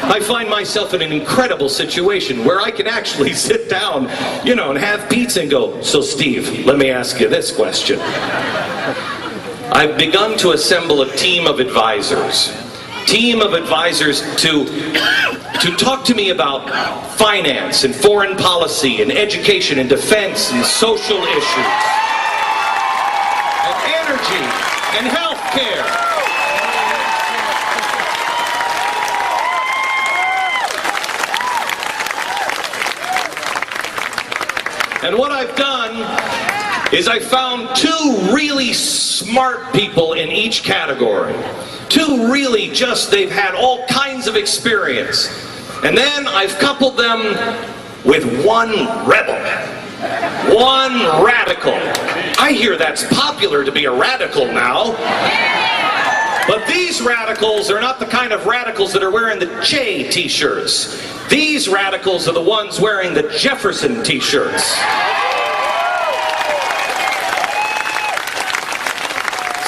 I find myself in an incredible situation where I can actually sit down, and have pizza and go, "So Steve, let me ask you this question." I've begun to assemble a team of advisors to talk to me about finance and foreign policy and education and defense and social issues and energy and health care. And what I've done is I found two really smart people in each category. Two really they've had all kinds of experience. And then I've coupled them with one rebel. One radical. I hear that's popular to be a radical now. But these radicals are not the kind of radicals that are wearing the Che t-shirts. These radicals are the ones wearing the Jefferson t-shirts.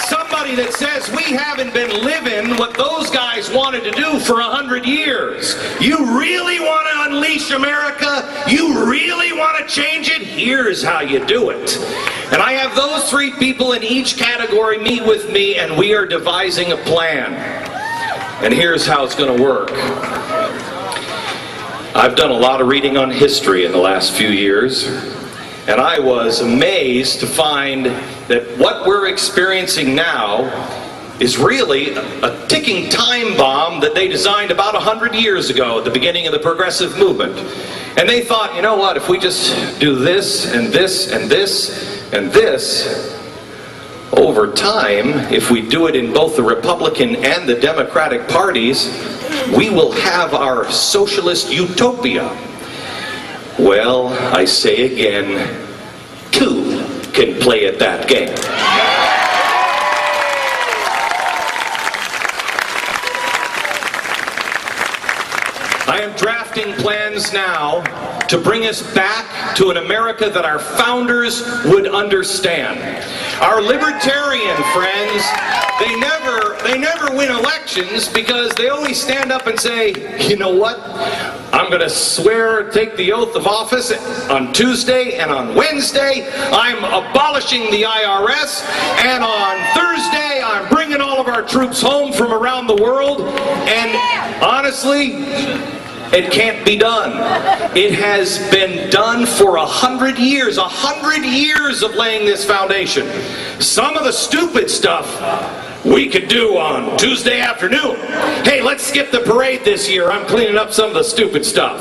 Somebody that says we haven't been living what those guys wanted to do for 100 years. You really want to unleash America? You really want to change it? Here's how you do it. And I have those three people in each category meet with me, and we are devising a plan. And here's how it's going to work. I've done a lot of reading on history in the last few years, and I was amazed to find that what we're experiencing now is really a ticking time bomb that they designed about 100 years ago at the beginning of the progressive movement. And they thought, you know what, if we just do this and this and this and this, over time, if we do it in both the Republican and the Democratic parties, we will have our socialist utopia. Well, I say again, two can play at that game. I am drafting plans now to bring us back to an America that our founders would understand. Our libertarian friends, they never win elections because they always stand up and say, you know what, I'm going to take the oath of office on Tuesday, and on Wednesday I'm abolishing the IRS, and on Thursday I'm bringing all of our troops home from around the world. And honestly, it can't be done. It has been done for 100 years. 100 years of laying this foundation. Some of the stupid stuff we could do on Tuesday afternoon. Hey, let's skip the parade this year. I'm cleaning up some of the stupid stuff.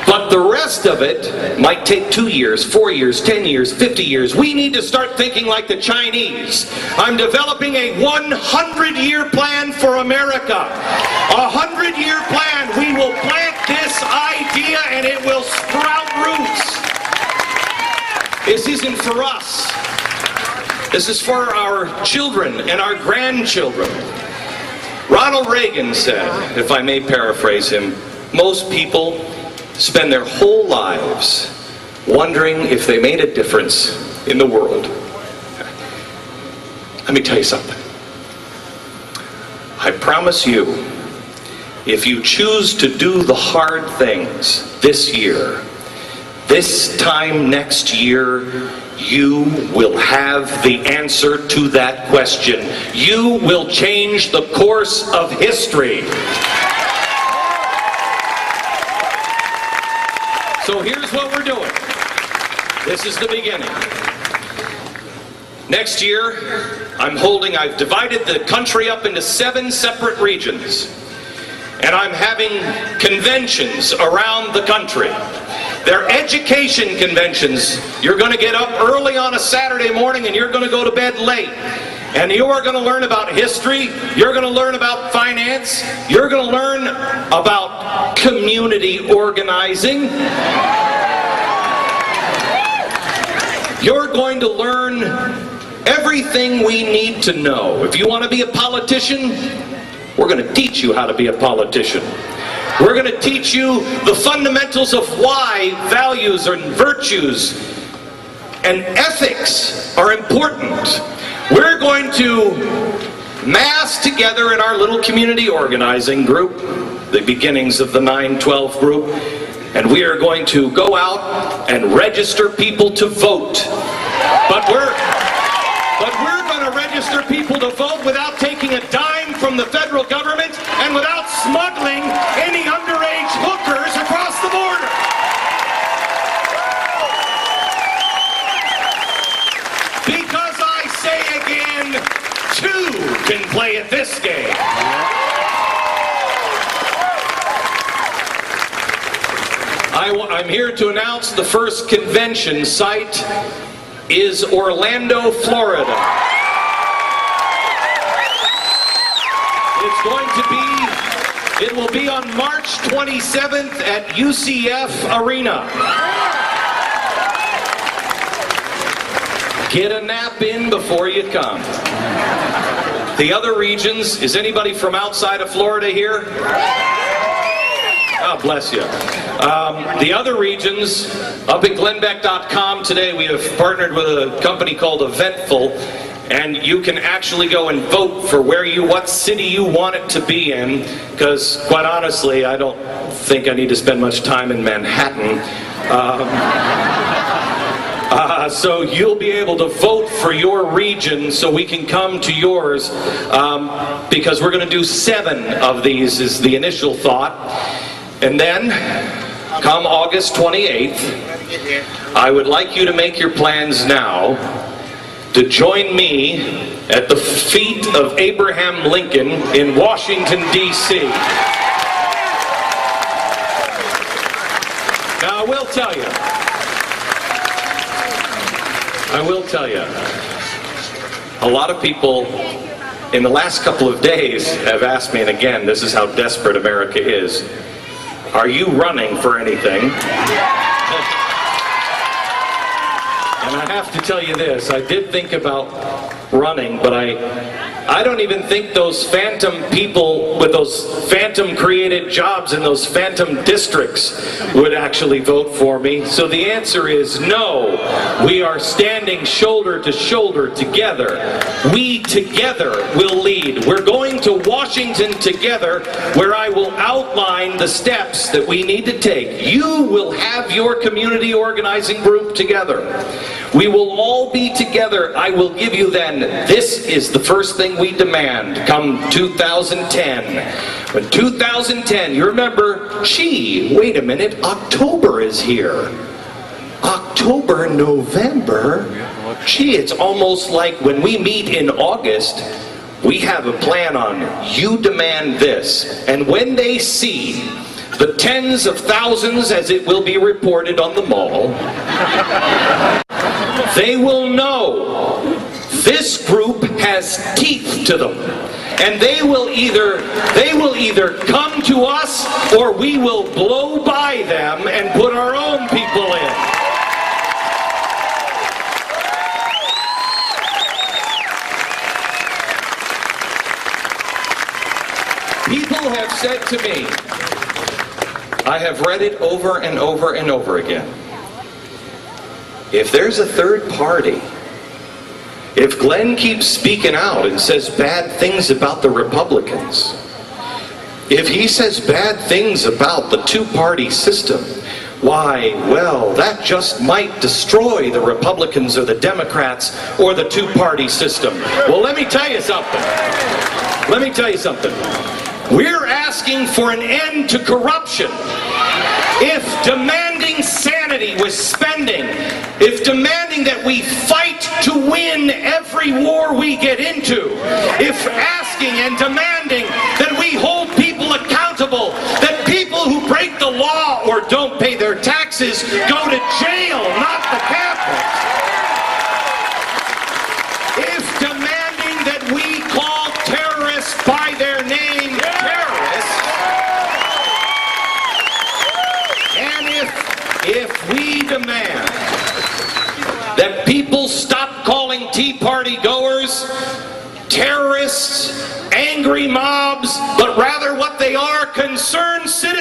But the rest of it might take 2 years, 4 years, 10 years, 50 years. We need to start thinking like the Chinese. I'm developing a 100-year plan for America. A 100-year plan. We will plant this idea and it will sprout roots. This isn't for us. This is for our children and our grandchildren. Ronald Reagan said, if I may paraphrase him, most people spend their whole lives wondering if they made a difference in the world. Let me tell you something. I promise you, if you choose to do the hard things this year, this time next year, you will have the answer to that question. You will change the course of history. So here's what we're doing. This is the beginning. Next year, I've divided the country up into 7 separate regions. And I'm having conventions around the country. They're education conventions. You're going to get up early on a Saturday morning and you're going to go to bed late. And you are going to learn about history. You're going to learn about finance. You're going to learn about community organizing. You're going to learn everything we need to know. If you want to be a politician, we're going to teach you how to be a politician. We're going to teach you the fundamentals of why values and virtues and ethics are important. We're going to mass together in our little community organizing group, the beginnings of the 912 group, and we are going to go out and register people to vote. But we're going to register people to vote without taking a dime from the federal government and without smuggling any underage hookers across the border. Because I say again, two can play at this game. I'm here to announce the first convention site is Orlando, Florida. It will be on March 27th at UCF Arena. Get a nap in before you come. The other regions, is anybody from outside of Florida here? God bless you. The other regions, up at glenbeck.com today, we have partnered with a company called Eventful, and you can actually go and vote for what city you want it to be in, because quite honestly, I don't think I need to spend much time in Manhattan. So you'll be able to vote for your region so we can come to yours, because we're going to do 7 of these is the initial thought. And then, come August 28th, I would like you to make your plans now to join me at the feet of Abraham Lincoln in Washington, D.C. Now, I will tell you, a lot of people in the last couple of days have asked me, and again, this is how desperate America is, are you running for anything? And I have to tell you this, I did think about running, but I don't even think those phantom people with those phantom created jobs in those phantom districts would actually vote for me. So the answer is no. We are standing shoulder to shoulder together. We together will lead. We're going to Washington together, where I will outline the steps that we need to take. You will have your community organizing group together. We will all be together. I will give you then, this is the first thing we demand come 2010. When 2010, you remember, gee, wait a minute, October is here. October, November, gee, it's almost like when we meet in August, we have a plan on you demand this. And when they see the tens of thousands, as it will be reported on the mall, they will know this group has teeth to them. And they will either come to us, or we will blow by them and put our own people in. People have said to me, I have read it over and over and over again, if there's a third party, if Glenn keeps speaking out and says bad things about the Republicans, if he says bad things about the two-party system, why, well, that just might destroy the Republicans or the Democrats or the two-party system. Well, let me tell you something. We're asking for an end to corruption. If demanding sanity with spending, if demanding that we fight to win every war we get into, if asking and demanding that we hold people accountable, that people who break the law or don't pay their taxes go to jail, not the Capitol. If demanding that we call terrorists by their name terrorists, and if we demand that people stop calling Tea Party goers terrorists, angry mobs, but rather what they are, concerned citizens,